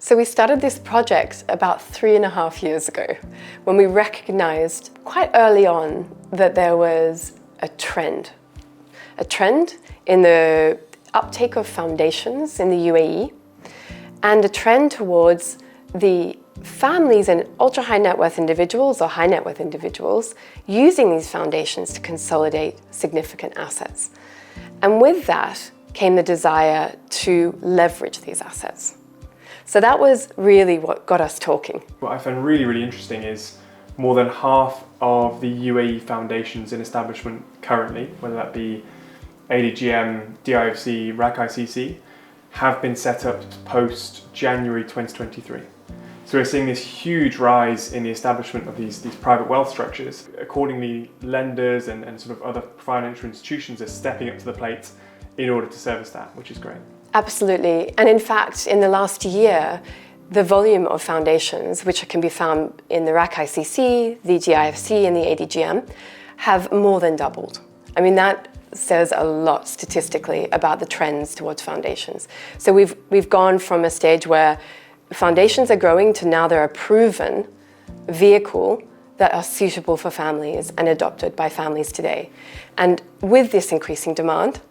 So we started this project about 3.5 years ago when we recognized quite early on that there was a trend in the uptake of foundations in the UAE and a trend towards the families and ultra high net worth individuals or high net worth individuals using these foundations to consolidate significant assets. And with that came the desire to leverage these assets. So that was really what got us talking. What I found really, really interesting is more than half of the UAE foundations in establishment currently, whether that be ADGM, DIFC, RAC ICC, have been set up post-January 2023. So we're seeing this huge rise in the establishment of these private wealth structures. Accordingly, lenders and sort of other financial institutions are stepping up to the plate in order to service that, which is great. Absolutely. And in fact, in the last year, the volume of foundations, which can be found in the RAC ICC, the GIFC and the ADGM, have more than doubled. I mean, that says a lot statistically about the trends towards foundations. So we've gone from a stage where foundations are growing to now they're a proven vehicle that are suitable for families and adopted by families today. And with this increasing demand,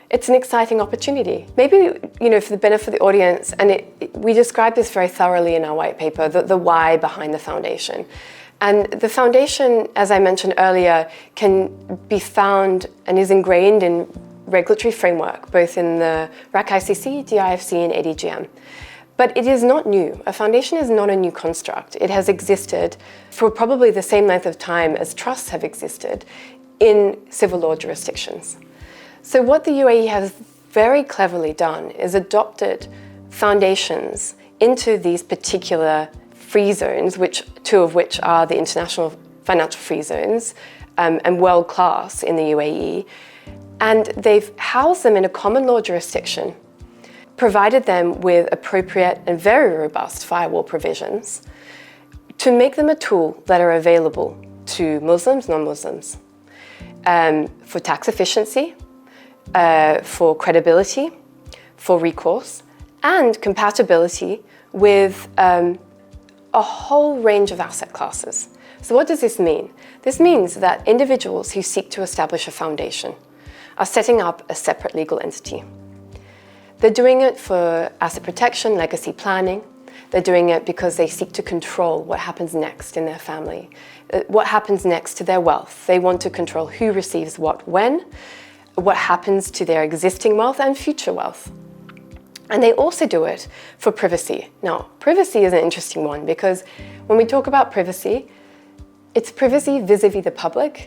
it's an exciting opportunity. Maybe, for the benefit of the audience, and we describe this very thoroughly in our white paper, the why behind the foundation. And the foundation, as I mentioned earlier, can be found and is ingrained in regulatory framework, both in the RAC ICC, DIFC, and ADGM. But it is not new. A foundation is not a new construct. It has existed for probably the same length of time as trusts have existed in civil law jurisdictions. So what the UAE has very cleverly done is adopted foundations into these particular free zones, two of which are the international financial free zones and world class in the UAE. And they've housed them in a common law jurisdiction, provided them with appropriate and very robust firewall provisions to make them a tool that are available to Muslims, non-Muslims, for tax efficiency, for credibility, for recourse, and compatibility with a whole range of asset classes. So what does this mean? This means that individuals who seek to establish a foundation are setting up a separate legal entity. They're doing it for asset protection, legacy planning. They're doing it because they seek to control what happens next in their family, what happens next to their wealth. They want to control who receives what happens to their existing wealth and future wealth. And they also do it for privacy. Now, privacy is an interesting one because when we talk about privacy, it's privacy vis-a-vis the public